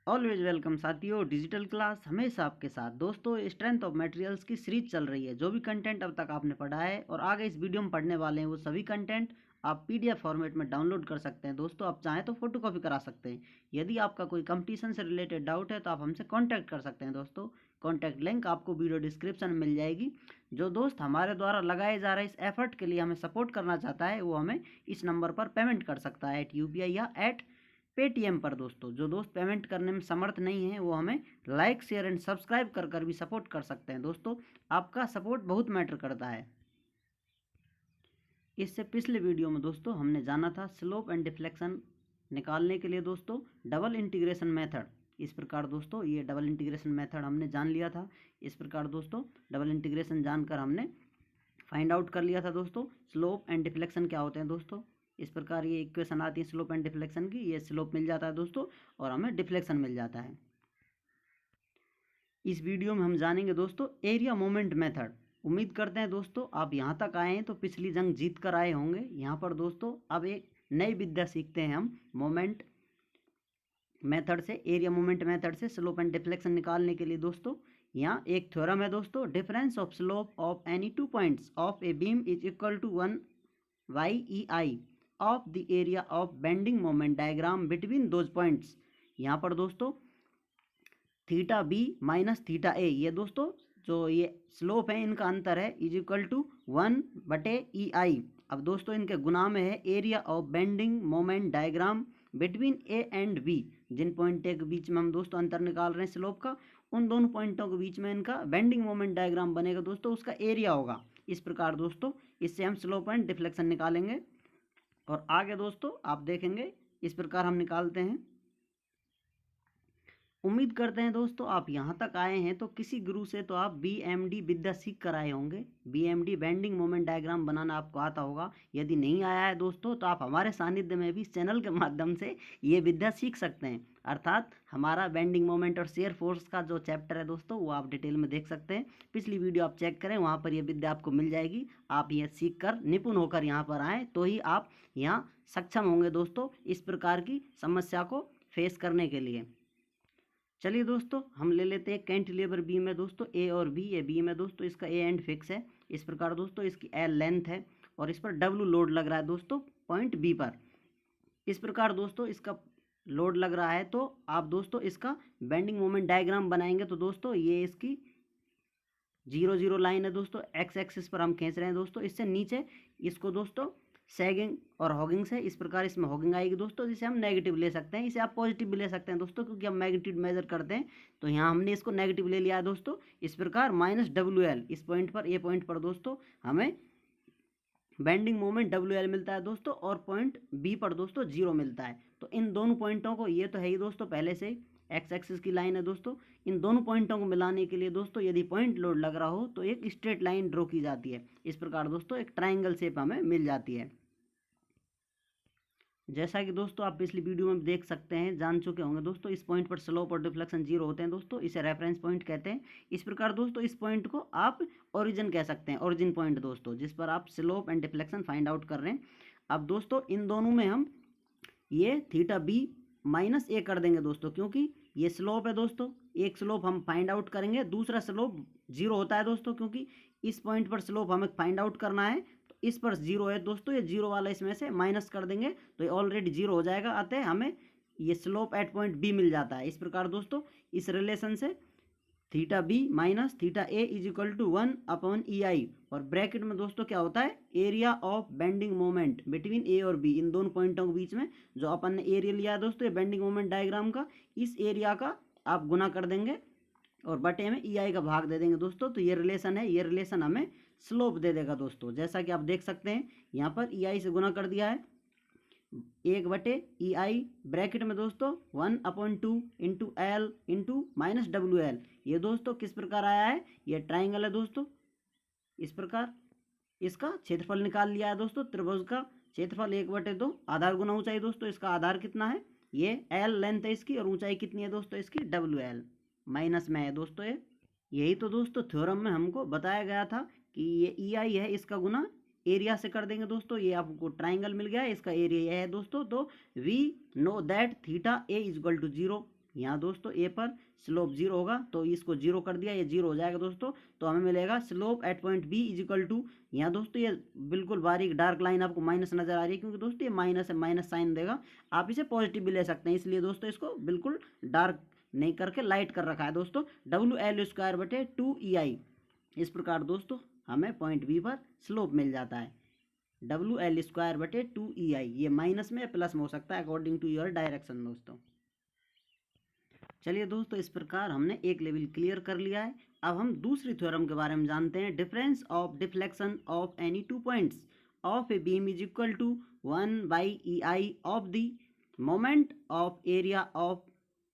Always welcome साथियों। Digital class हमेशा आपके साथ। दोस्तों, स्ट्रेंथ ऑफ मटेरियल्स की सीरीज चल रही है। जो भी कंटेंट अब तक आपने पढ़ा है और आगे इस वीडियो में पढ़ने वाले हैं, वो सभी कंटेंट आप पीडीएफ फॉर्मेट में डाउनलोड कर सकते हैं। दोस्तों, आप चाहें तो फोटोकॉपी करा सकते हैं। यदि आपका कोई कंपटीशन से रिलेटेड डाउट है तो आप हमसे कॉन्टैक्ट कर सकते हैं। दोस्तों, कॉन्टैक्ट लिंक आपको वीडियो डिस्क्रिप्शन में मिल जाएगी। जो दोस्त हमारे द्वारा लगाए जा रहे इस एफर्ट के लिए हमें सपोर्ट करना चाहता है, वो हमें इस नंबर पर पेमेंट कर सकता है, @UPI या पेटीएम पर। दोस्तों, जो दोस्त पेमेंट करने में समर्थ नहीं है, वो हमें लाइक, शेयर एंड सब्सक्राइब कर कर भी सपोर्ट कर सकते हैं। दोस्तों, आपका सपोर्ट बहुत मैटर करता है। इससे पिछले वीडियो में दोस्तों हमने जाना था स्लोप एंड डिफ्लेक्शन निकालने के लिए दोस्तों डबल इंटीग्रेशन मेथड। इस प्रकार दोस्तों ये डबल इंटीग्रेशन मेथड हमने जान लिया था। इस प्रकार दोस्तों डबल इंटीग्रेशन जानकर हमने फाइंड आउट कर लिया था दोस्तों स्लोप एंड डिफ्लेक्शन क्या होते हैं। दोस्तों, इस प्रकार ये इक्वेशन आती है स्लोप एंड डिफ्लेक्शन की। ये स्लोप मिल जाता है दोस्तों और हमें डिफ्लेक्शन मिल जाता है। इस वीडियो में हम जानेंगे दोस्तों एरिया मोमेंट मेथड। उम्मीद करते हैं दोस्तों आप यहाँ तक आए हैं तो पिछली जंग जीत कर आए होंगे। यहाँ पर दोस्तों अब एक नई विद्या सीखते हैं हम मोमेंट मेथड से, एरिया मोमेंट मेथड से स्लोप एंड डिफ्लेक्शन निकालने के लिए। दोस्तों, यहाँ एक थ्योरम है दोस्तों, difference of slope of any 2 points of a beam is equal to 1/EI of the area of bending moment diagram between those points. यहाँ पर दोस्तों theta B minus theta a, ये दोस्तों जो ये स्लोप है इनका अंतर है, इज इक्वल टू 1/EI। अब दोस्तों इनके गुना में है area of bending moment diagram between a and b. जिन पॉइंट के बीच में हम दोस्तों अंतर निकाल रहे हैं स्लोप का, उन दोनों पॉइंटों के बीच में इनका बेंडिंग मोमेंट डायग्राम बनेगा दोस्तों, उसका एरिया होगा। इस प्रकार दोस्तों इससे हम स्लोप एंड डिफ्लेक्शन निकालेंगे। और आगे दोस्तों आप देखेंगे इस प्रकार हम निकालते हैं। उम्मीद करते हैं दोस्तों आप यहाँ तक आए हैं तो किसी गुरु से तो आप BMD विद्या सीख कर आए होंगे। BMD बेंडिंग मोमेंट डायग्राम बनाना आपको आता होगा। यदि नहीं आया है दोस्तों तो आप हमारे सानिध्य में भी इस चैनल के माध्यम से ये विद्या सीख सकते हैं। अर्थात हमारा बेंडिंग मोमेंट और शेयर फोर्स का जो चैप्टर है दोस्तों, वो आप डिटेल में देख सकते हैं। पिछली वीडियो आप चेक करें, वहाँ पर ये विद्या आपको मिल जाएगी। आप ये सीख कर निपुण होकर यहाँ पर आएँ तो ही आप यहाँ सक्षम होंगे दोस्तों इस प्रकार की समस्या को फेस करने के लिए। चलिए दोस्तों हम ले लेते हैं कैंटिलीवर बीम है दोस्तों ए और बी। ये बीम है दोस्तों, इसका ए एंड फिक्स है। इस प्रकार दोस्तों इसकी L लेंथ है और इस पर W लोड लग रहा है दोस्तों पॉइंट बी पर। इस प्रकार दोस्तों इसका लोड लग रहा है तो आप दोस्तों इसका बेंडिंग मोमेंट डायग्राम बनाएंगे तो दोस्तों ये इसकी 0 0 लाइन है दोस्तों, एक्स एक्सिस पर हम खींच रहे हैं दोस्तों। इससे नीचे इसको दोस्तों सैगिंग और हॉगिंग से इस प्रकार इसमें हॉगिंग आएगी दोस्तों, जिसे हम नेगेटिव ले सकते हैं। इसे आप पॉजिटिव भी ले सकते हैं दोस्तों, क्योंकि हम मैग्नीट्यूड मेजर करते हैं तो यहाँ हमने इसको नेगेटिव ले लिया है दोस्तों। इस प्रकार -WL इस पॉइंट पर, ए पॉइंट पर दोस्तों हमें बेंडिंग मोमेंट WL मिलता है दोस्तों और पॉइंट बी पर दोस्तों 0 मिलता है। तो इन दोनों पॉइंटों को, ये तो है ही दोस्तों पहले से एक्स एक्सिस की लाइन है दोस्तों, इन दोनों पॉइंटों को मिलाने के लिए दोस्तों यदि पॉइंट लोड लग रहा हो तो एक स्ट्रेट लाइन ड्रॉ की जाती है। इस प्रकार दोस्तों एक ट्राइंगल शेप हमें मिल जाती है। जैसा कि दोस्तों आप पिछली वीडियो में देख सकते हैं, जान चुके होंगे दोस्तों, इस पॉइंट पर स्लोप और डिफ्लेक्शन 0 होते हैं दोस्तों। इसे रेफरेंस पॉइंट कहते हैं। इस प्रकार दोस्तों इस पॉइंट को आप ओरिजिन कह सकते हैं, ओरिजिन पॉइंट दोस्तों, जिस पर आप slope and deflection find out कर रहे हैं। अब दोस्तों इन दोनों में हम ये थीटा बी माइनस ए कर देंगे दोस्तों, क्योंकि ये स्लोप है दोस्तों। एक स्लोप हम फाइंड आउट करेंगे, दूसरा स्लोप 0 होता है दोस्तों, क्योंकि इस पॉइंट पर स्लोप हमें फाइंड आउट करना है। तो इस पर 0 है दोस्तों, ये 0 वाला इसमें से माइनस कर देंगे तो ये ऑलरेडी 0 हो जाएगा। अतः हमें ये स्लोप एट पॉइंट बी मिल जाता है। इस प्रकार दोस्तों इस रिलेशन से theta B minus theta A is equal to 1/EI, और ब्रैकेट में दोस्तों क्या होता है, area of bending moment between A और बी। इन दोनों पॉइंटों के बीच में जो अपन ने एरिया लिया है दोस्तों ये बेंडिंग मोमेंट डायग्राम का, इस एरिया का आप गुना कर देंगे और बटे में EI का भाग दे देंगे दोस्तों। तो ये रिलेशन है, ये रिलेशन हमें स्लोप दे देगा दोस्तों। जैसा कि आप देख सकते हैं यहाँ पर EI से गुना कर दिया है, 1/EI ब्रैकेट में दोस्तों 1/2 इंटू L इंटू -WL। ये दोस्तों किस प्रकार आया है, ये ट्राइंगल है दोस्तों। इस प्रकार इसका क्षेत्रफल निकाल लिया है दोस्तों। त्रिभुज का क्षेत्रफल 1/2, आधार गुना ऊंचाई दोस्तों। इसका आधार कितना है, ये L लेंथ है इसकी, और ऊंचाई कितनी है दोस्तों इसकी, WL माइनस में है दोस्तों ये। यही तो दोस्तों थ्योरम में हमको बताया गया था कि ये EI है, इसका गुना एरिया से कर देंगे दोस्तों। ये आपको ट्राइंगल मिल गया है, इसका एरिया यह है दोस्तों। तो we know that theta A is equal to 0। यहाँ दोस्तों ए पर स्लोप 0 होगा, तो इसको 0 कर दिया, ये 0 हो जाएगा दोस्तों। तो हमें मिलेगा slope at point b is equal to, यहाँ दोस्तों ये बिल्कुल बारीक डार्क लाइन आपको माइनस नजर आ रही है, क्योंकि दोस्तों ये माइनस है, माइनस साइन देगा। आप इसे पॉजिटिव भी ले सकते हैं, इसलिए दोस्तों इसको बिल्कुल डार्क नहीं करके लाइट कर रखा है दोस्तों। WL² / 2EI, इस प्रकार दोस्तों हमें पॉइंट बी पर स्लोप मिल जाता है। WL² / 2EI, ये माइनस में प्लस में हो सकता है अकॉर्डिंग टू योर डायरेक्शन दोस्तों। चलिए दोस्तों, इस प्रकार हमने एक लेवल क्लियर कर लिया है। अब हम दूसरी थ्योरम के बारे में जानते हैं। Difference of deflection of any 2 points of a beam is equal to 1/EI of the moment of area of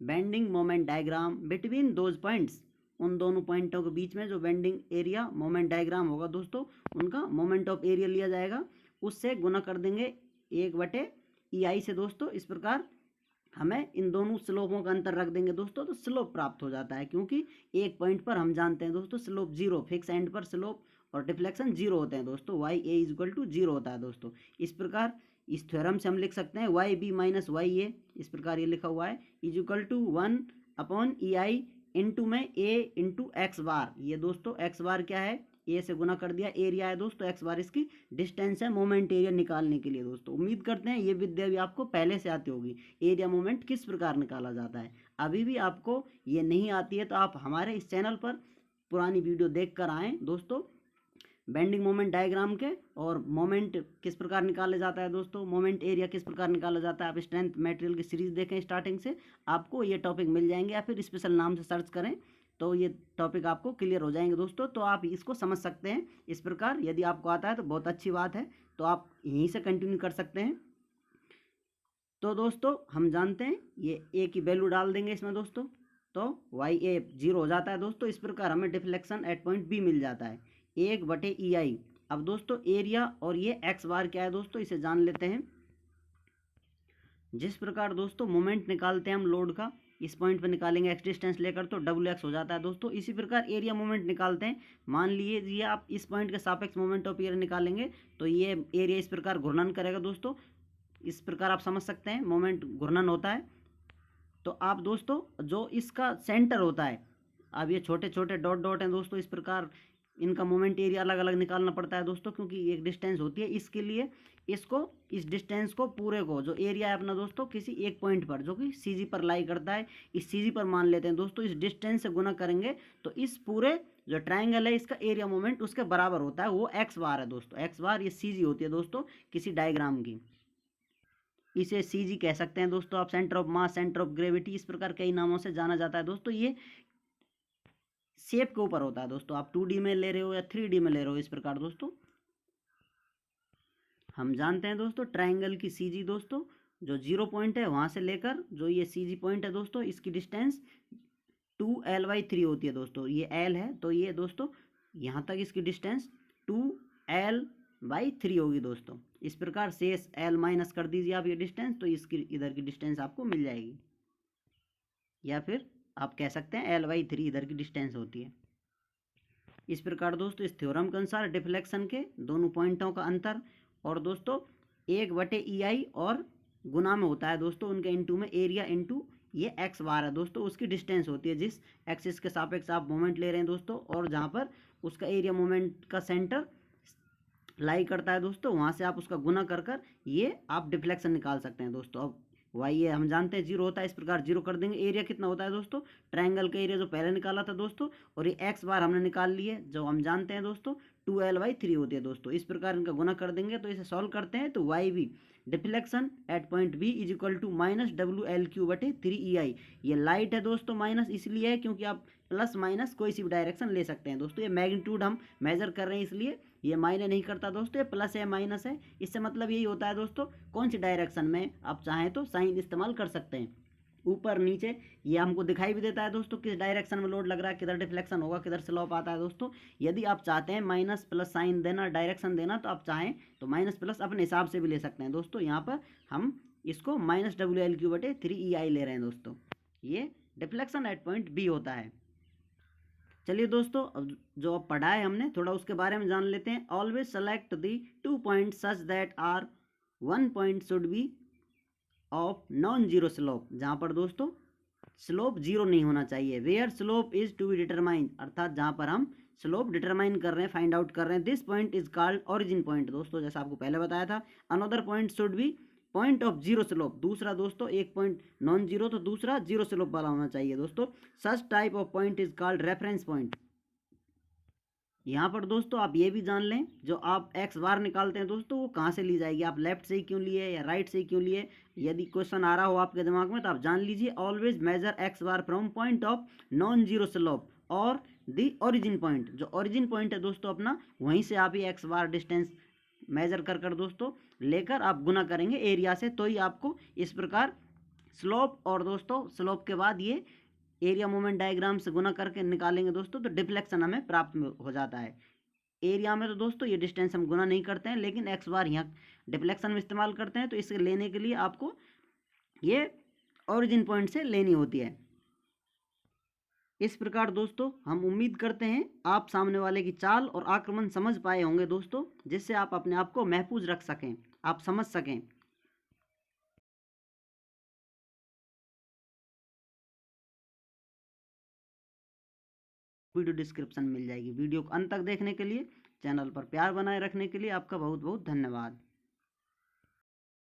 bending moment diagram between those points. उन दोनों पॉइंटों के बीच में जो बेंडिंग एरिया मोमेंट डायग्राम होगा दोस्तों, उनका मोमेंट ऑफ एरिया लिया जाएगा, उससे गुना कर देंगे 1/EI से दोस्तों। इस प्रकार हमें इन दोनों स्लोपों का अंतर रख देंगे दोस्तों, तो स्लोप प्राप्त हो जाता है, क्योंकि एक पॉइंट पर हम जानते हैं दोस्तों स्लोप 0, फिक्स एंड पर स्लोप और डिफ्लेक्शन 0 होते हैं दोस्तों। YA इज इक्वल टू 0 होता है दोस्तों। इस प्रकार इस थ्योरम से हम लिख सकते हैं YB माइनस YA, इस प्रकार ये लिखा हुआ है, is equal to 1/EI into में A इंटू एक्स बार। ये दोस्तों एक्स बार क्या है, ए से गुना कर दिया, एरिया है दोस्तों, एक्स बार इसकी डिस्टेंस है मोमेंट एरिया निकालने के लिए दोस्तों। उम्मीद करते हैं ये विद्या भी आपको पहले से आती होगी, एरिया मोमेंट किस प्रकार निकाला जाता है। अभी भी आपको ये नहीं आती है तो आप हमारे इस चैनल पर पुरानी वीडियो देख कर आएँ दोस्तों, बेंडिंग मोमेंट डायग्राम के, और मोमेंट किस प्रकार निकाला जाता है दोस्तों, मोमेंट एरिया किस प्रकार निकाला जाता है। आप स्ट्रेंथ मटेरियल की सीरीज देखें स्टार्टिंग से, आपको ये टॉपिक मिल जाएंगे, या फिर स्पेशल नाम से सर्च करें तो ये टॉपिक आपको क्लियर हो जाएंगे दोस्तों। तो आप इसको समझ सकते हैं इस प्रकार। यदि आपको आता है तो बहुत अच्छी बात है, तो आप यहीं से कंटिन्यू कर सकते हैं। तो दोस्तों हम जानते हैं ये ए की वैल्यू डाल देंगे इसमें दोस्तों, तो YA 0 हो जाता है दोस्तों। इस प्रकार हमें डिफ्लेक्शन एट पॉइंट बी मिल जाता है 1/EI। अब दोस्तों एरिया और ये एक्स बार क्या है दोस्तों, इसे जान लेते हैं। जिस प्रकार दोस्तों मोमेंट निकालते हैं हम लोड का, इस पॉइंट पर निकालेंगे एक्स डिस्टेंस लेकर, तो WX हो जाता है दोस्तों। इसी प्रकार एरिया मोमेंट निकालते हैं। मान लीजिए आप इस पॉइंट के सापेक्ष मोमेंट ऑफ एरिया निकालेंगे, तो ये एरिया इस प्रकार घूर्णन करेगा दोस्तों। इस प्रकार आप समझ सकते हैं मोमेंट घूर्णन होता है। तो आप दोस्तों जो इसका सेंटर होता है, अब ये छोटे छोटे डॉट डॉट हैं दोस्तों, इस प्रकार इनका मोमेंट एरिया अलग अलग निकालना पड़ता है दोस्तों, क्योंकि एक डिस्टेंस होती है। इसके लिए इसको, इस डिस्टेंस को पूरे को, जो एरिया है अपना दोस्तों किसी एक पॉइंट पर जो कि CG पर लाई करता है, इस CG पर मान लेते हैं दोस्तों। इस डिस्टेंस से गुना करेंगे तो इस पूरे जो ट्राइंगल है इसका एरिया मोमेंट उसके बराबर होता है, वो एक्स बार है दोस्तों। एक्स बार ये CG होती है दोस्तों किसी डायग्राम की, इसे CG कह सकते हैं दोस्तों आप। Centre of mass, centre of gravity, इस प्रकार कई नामों से जाना जाता है दोस्तों। ये शेप के ऊपर होता है दोस्तों, आप 2D में ले रहे हो या 3D में ले रहे हो, इस प्रकार दोस्तों हम जानते हैं दोस्तों ट्राइंगल की CG दोस्तों, जो 0 पॉइंट है वहां से लेकर जो ये CG पॉइंट है दोस्तों, इसकी डिस्टेंस 2L/3 होती है दोस्तों। ये L है, तो ये दोस्तों यहाँ तक इसकी डिस्टेंस 2L/3 होगी दोस्तों। इस प्रकार शेष L माइनस कर दीजिए आप ये डिस्टेंस, तो इसकी इधर की डिस्टेंस आपको मिल जाएगी, या फिर आप कह सकते हैं L/3 इधर की डिस्टेंस होती है। इस प्रकार दोस्तों इस थ्योरम के अनुसार डिफ्लेक्शन के दोनों पॉइंटों का अंतर, और दोस्तों 1/EI और गुना में होता है दोस्तों उनके इंटू में एरिया इंटू ये एक्स बार है दोस्तों, उसकी डिस्टेंस होती है जिस एक्सिस के सापेक्ष आप मोमेंट ले रहे हैं दोस्तों, और जहाँ पर उसका एरिया मोमेंट का सेंटर लाई करता है दोस्तों, वहाँ से आप उसका गुना कर कर ये आप डिफ्लेक्शन निकाल सकते हैं दोस्तों। अब YA हम जानते हैं 0 होता है, इस प्रकार 0 कर देंगे। एरिया कितना होता है दोस्तों, ट्रायंगल का एरिया जो पहले निकाला था दोस्तों, और ये एक्स बार हमने निकाल लिए जो हम जानते हैं दोस्तों 2L/3 होती है दोस्तों। इस प्रकार इनका गुना कर देंगे, तो इसे सॉल्व करते हैं तो YB deflection at point B is equal to -WL3/3EI। ये लाइट है दोस्तों, माइनस इसलिए है क्योंकि आप प्लस माइनस कोई सी भी डायरेक्शन ले सकते हैं दोस्तों। ये मैग्नीट्यूड हम मेजर कर रहे हैं इसलिए ये मायने नहीं करता दोस्तों, ये प्लस है माइनस है, इससे मतलब यही होता है दोस्तों कौन सी डायरेक्शन में आप चाहें तो साइन इस्तेमाल कर सकते हैं। ऊपर नीचे ये हमको दिखाई भी देता है दोस्तों किस डायरेक्शन में लोड लग रहा है, किधर डिफ्लेक्शन होगा, किधर स्लोप आता है दोस्तों। यदि आप चाहते हैं माइनस प्लस साइन देना, डायरेक्शन देना, तो आप चाहें तो माइनस प्लस अपने हिसाब से भी ले सकते हैं दोस्तों। यहाँ पर हम इसको -WL3/3EI ले रहे हैं दोस्तों। ये डिफ्लेक्शन एट पॉइंट B होता है। चलिए दोस्तों अब जो अब पढ़ा है हमने थोड़ा उसके बारे में जान लेते हैं। Always select the 2 point such that are 1 point should be of non zero slope. जहाँ पर दोस्तों स्लोप जीरो नहीं होना चाहिए। Where slope is to be determined, अर्थात जहां पर हम स्लोप डिटरमाइन कर रहे हैं, फाइंड आउट कर रहे हैं, this point is called origin point. दोस्तों जैसा आपको पहले बताया था, another point should B point of zero slope. दूसरा दोस्तों एक पॉइंट नॉन जीरो तो दूसरा जीरो स्लोप वाला होना चाहिए दोस्तों। Such type of point is called reference point. यहाँ पर दोस्तों आप ये भी जान लें, जो आप एक्स बार निकालते हैं दोस्तों, वो कहाँ से ली जाएगी, आप लेफ्ट से ही क्यों लिए या राइट से ही क्यों लिए। यदि क्वेश्चन आ रहा हो आपके दिमाग में तो आप जान लीजिए, always major x bar from point of non zero slope और दी ओरिजिन पॉइंट। जो ओरिजिन पॉइंट है दोस्तों अपना, वहीं से आप ये एक्स बार डिस्टेंस मेजर कर दोस्तों लेकर आप गुना करेंगे एरिया से, तो ही आपको इस प्रकार स्लोप और दोस्तों स्लोप के बाद ये एरिया मोमेंट डायग्राम से गुना करके निकालेंगे दोस्तों, तो डिफ्लेक्शन हमें प्राप्त हो जाता है। एरिया में तो दोस्तों ये डिस्टेंस हम गुना नहीं करते हैं, लेकिन एक्स बार यहाँ डिफ्लेक्शन में इस्तेमाल करते हैं, तो इसे लेने के लिए आपको ये ओरिजिन पॉइंट से लेनी होती है। इस प्रकार दोस्तों हम उम्मीद करते हैं आप सामने वाले की चाल और आक्रमण समझ पाए होंगे दोस्तों, जिससे आप अपने आप को महफूज रख सकें, आप समझ सकें। वीडियो डिस्क्रिप्शन मिल जाएगी। वीडियो को अंत तक देखने के लिए, चैनल पर प्यार बनाए रखने के लिए आपका बहुत बहुत धन्यवाद।